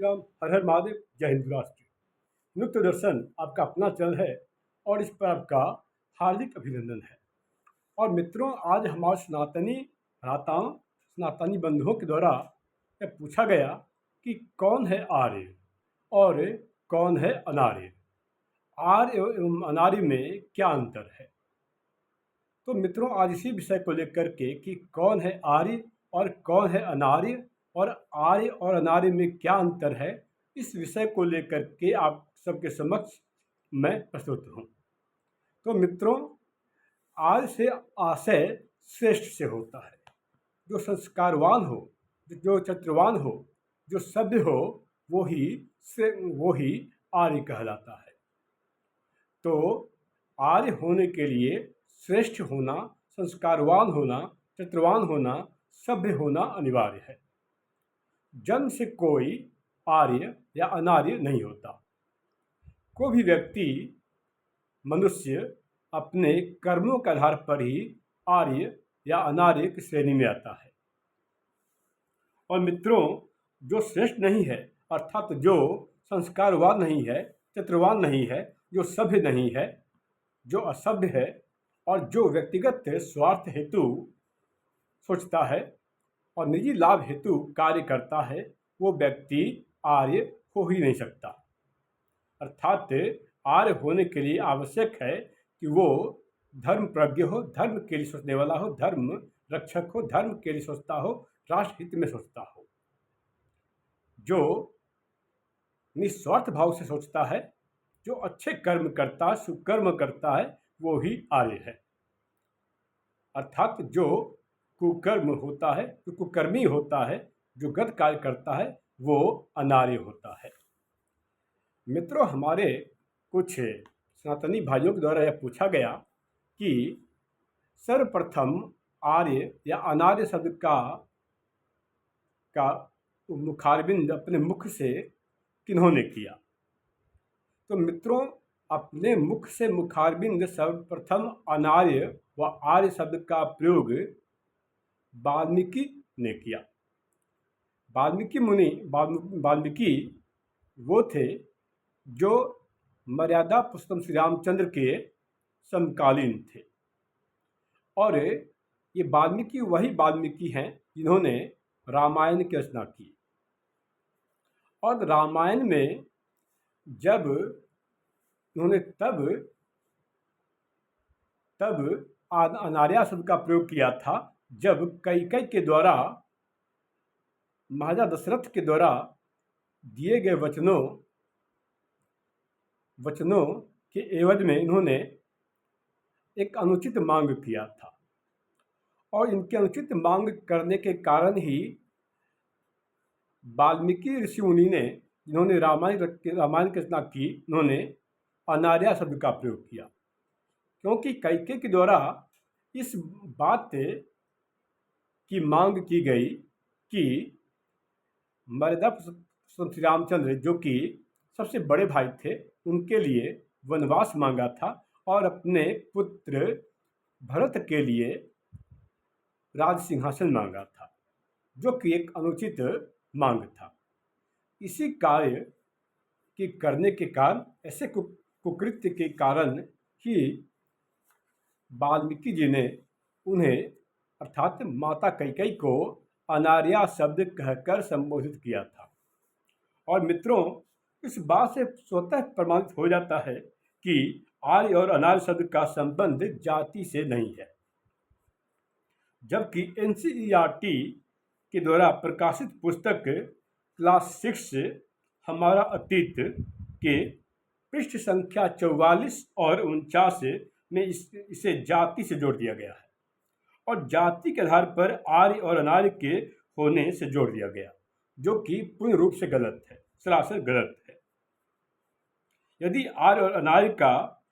एवं हर हर महादेव। जय हिंद राष्ट्र। नृत्य दर्शन आपका अपना चैनल है और इस पर आपका हार्दिक अभिनंदन है। और मित्रों, आज हमारे सनातनी भ्राताओं, सनातनी बंधुओं के द्वारा यह पूछा गया कि कौन है आर्य और कौन है अनार्य, आर्य एवं अनार्य में क्या अंतर है। तो मित्रों, आज इसी विषय को लेकर के कि कौन है आर्य और कौन है अनार्य और आर्य और अनार्य में क्या अंतर है, इस विषय को लेकर के आप सबके समक्ष मैं प्रस्तुत हूँ। तो मित्रों, आर्य से आशय श्रेष्ठ से होता है। जो संस्कारवान हो, जो चरित्रवान हो, जो सभ्य हो, वो ही आर्य कहलाता है। तो आर्य होने के लिए श्रेष्ठ होना, संस्कारवान होना, चरित्रवान होना, सभ्य होना अनिवार्य है। जन्म से कोई आर्य या अनार्य नहीं होता। कोई भी व्यक्ति, मनुष्य अपने कर्मों के आधार पर ही आर्य या अनार्य की श्रेणी में आता है। और मित्रों, जो श्रेष्ठ नहीं है, अर्थात जो संस्कारवान नहीं है, चरित्रवान नहीं है, जो सभ्य नहीं है, जो असभ्य है और जो व्यक्तिगत स्वार्थ हेतु सोचता है और निजी लाभ हेतु कार्य करता है, वो व्यक्ति आर्य हो ही नहीं सकता। अर्थात आर्य होने के लिए आवश्यक है कि वो धर्म प्रज्ञ हो, धर्म के लिए सोचने वाला हो, धर्म रक्षक हो, धर्म के लिए सोचता हो, राष्ट्र हित में सोचता हो, जो निस्वार्थ भाव से सोचता है, जो अच्छे कर्म करता है, सुकर्म करता है, वो ही आर्य है। अर्थात जो कुकर्म होता है, जो कुकर्मी होता है, जो गलत कार्य करता है, वो अनार्य होता है। मित्रों, हमारे कुछ सनातनी भाइयों के द्वारा यह पूछा गया कि सर्वप्रथम आर्य या अनार्य शब्द का मुखारबिंद अपने मुख से किन्होंने किया। तो मित्रों, अपने मुख से मुखारबिंद सर्वप्रथम अनार्य व आर्य शब्द का प्रयोग वाल्मीकि ने किया। वाल्मीकि वो थे जो मर्यादा पुरुषोत्तम श्री रामचंद्र के समकालीन थे। और ये वाल्मीकि वही वाल्मीकि हैं जिन्होंने रामायण की रचना की। और रामायण में जब उन्होंने तब अनार्य शब्द का प्रयोग किया था, जब कैकेयी के द्वारा, महाराजा दशरथ के द्वारा दिए गए वचनों के एवज में इन्होंने एक अनुचित मांग किया था। और इनके अनुचित मांग करने के कारण ही वाल्मीकि ऋषि मुनि ने, जिन्होंने रामायण की रचना की, उन्होंने अनार्य शब्द का प्रयोग किया। क्योंकि कैकेयी के द्वारा इस बात की मांग की गई कि मर्यादा श्री रामचंद्र, जो कि सबसे बड़े भाई थे, उनके लिए वनवास मांगा था और अपने पुत्र भरत के लिए राज सिंहासन मांगा था, जो कि एक अनुचित मांग था। इसी कार्य के करने के कारण, ऐसे कुकृत्य के कारण ही वाल्मीकि जी ने उन्हें, अर्थात माता कैकेयी को, अनार्य शब्द कहकर संबोधित किया था। और मित्रों, इस बात से स्वतः प्रमाणित हो जाता है कि आर्य और अनार्य शब्द का संबंध जाति से नहीं है। जबकि NCERT के द्वारा प्रकाशित पुस्तक क्लास 6 हमारा अतीत के पृष्ठ संख्या 44 और 49 में इसे जाति से जोड़ दिया गया है और जाति के आधार पर आर्य और अनार्य के होने से जोड़ दिया गया, जो कि पूर्ण रूप से गलत है, सरासर गलत है। यदि आर्य और अनार्य का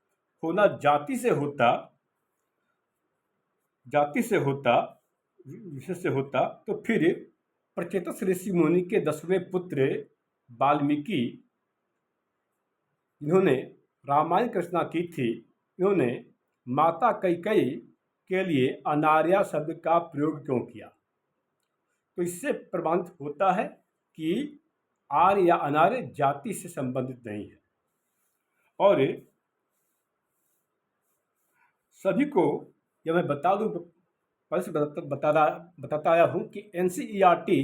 होना जाति से होता तो फिर प्रचेतस ऋषि मुनि के 10वें पुत्र वाल्मीकि, जिन्होंने रामायण की रचना की थी, इन्होंने माता कैकेयी के लिए अनार्य शब्द का प्रयोग क्यों किया। तो इससे प्रमाणित होता है कि आर्य या अनार्य जाति से संबंधित नहीं है। और सभी को यह मैं बता दूं, पहले से बताता आया हूँ कि एनसीईआरटी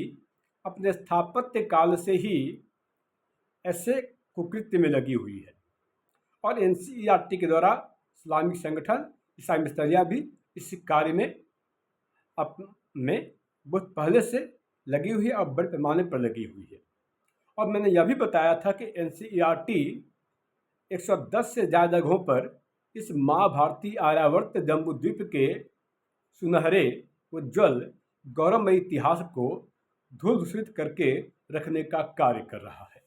अपने स्थापत्य काल से ही ऐसे कुकृत्य में लगी हुई है और एनसीईआरटी के द्वारा इस्लामिक संगठन ईसाई मिशनरियाँ भी इस कार्य में बहुत पहले से लगी हुई है और बड़े पैमाने पर लगी हुई है। और मैंने यह भी बताया था कि एनसीईआरटी 110 से ज़्यादा जगहों पर इस महाभारती आर्यावर्त जम्बूद्वीप के सुनहरे उज्ज्वल गौरवमयी इतिहास को धूल दूषित करके रखने का कार्य कर रहा है।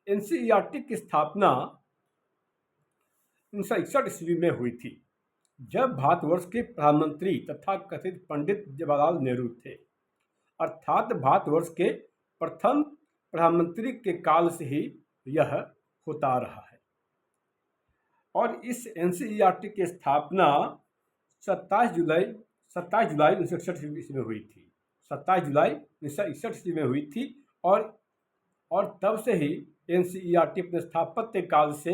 एनसीईआरटी की स्थापना 1961 ईस्वी में हुई थी, जब भारतवर्ष के प्रधानमंत्री तथा कथित पंडित जवाहरलाल नेहरू थे। अर्थात भारतवर्ष के प्रथम प्रधानमंत्री के काल से ही यह होता रहा है। और इस एनसीईआरटी की स्थापना 27 जुलाई 1961 ईस्वी में हुई थी। 27 जुलाई 1961 ईस्वी में हुई थी और तब से ही एनसीईआरटी अपने स्थापत्य काल से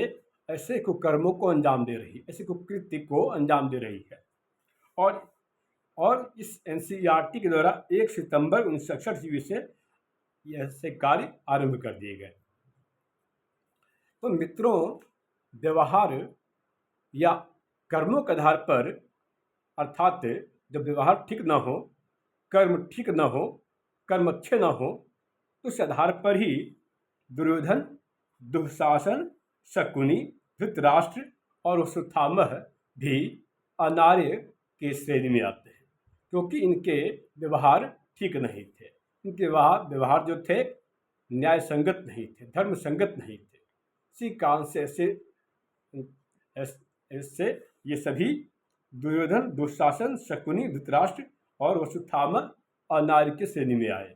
ऐसे कुकर्मों को अंजाम दे रही है, ऐसे कुकृत्य को अंजाम दे रही है। और इस एनसीईआरटी के द्वारा 1 सितंबर 1961 ईस्वी से ऐसे कार्य आरंभ कर दिए गए। तो मित्रों, व्यवहार या कर्मों के आधार पर, अर्थात जब व्यवहार ठीक न हो, कर्म ठीक न हो, कर्म अच्छे न हो, तो उस आधार पर ही दुर्योधन, दुःशासन, शकुनी, धृतराष्ट्र और अश्वत्थामा भी अनार्य के श्रेणी में आते हैं, क्योंकि इनके व्यवहार ठीक नहीं थे। इनके व्यवहार जो थे न्याय संगत नहीं थे, धर्म संगत नहीं थे। इसी कारण से ऐसे ये सभी दुर्योधन, दुःशासन, शकुनी, धृतराष्ट्र और अश्वत्थामा अनार्य के श्रेणी में आए।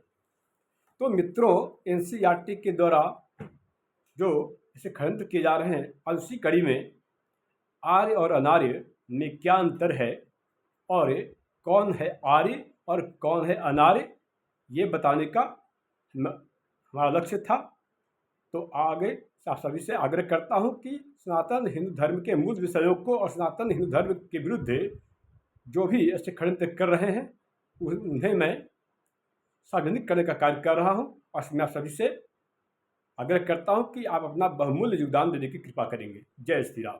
तो मित्रों, एनसीईआरटी के द्वारा जो ऐसे षड्यंत्र किए जा रहे हैं, और उसी कड़ी में आर्य और अनार्य में क्या अंतर है और कौन है आर्य और कौन है अनार्य, ये बताने का हमारा लक्ष्य था। तो आगे आप सभी से आग्रह करता हूँ कि सनातन हिंदू धर्म के मूल विषयों को और सनातन हिंदू धर्म के विरुद्ध जो भी ऐसे षड्यंत्र कर रहे हैं उन्हें मैं सार्वजनिक करने का कार्य कर रहा हूँ। और मैं आप सभी से आग्रह करता हूँ कि आप अपना बहुमूल्य योगदान देने की कृपा करेंगे। जय श्री राम।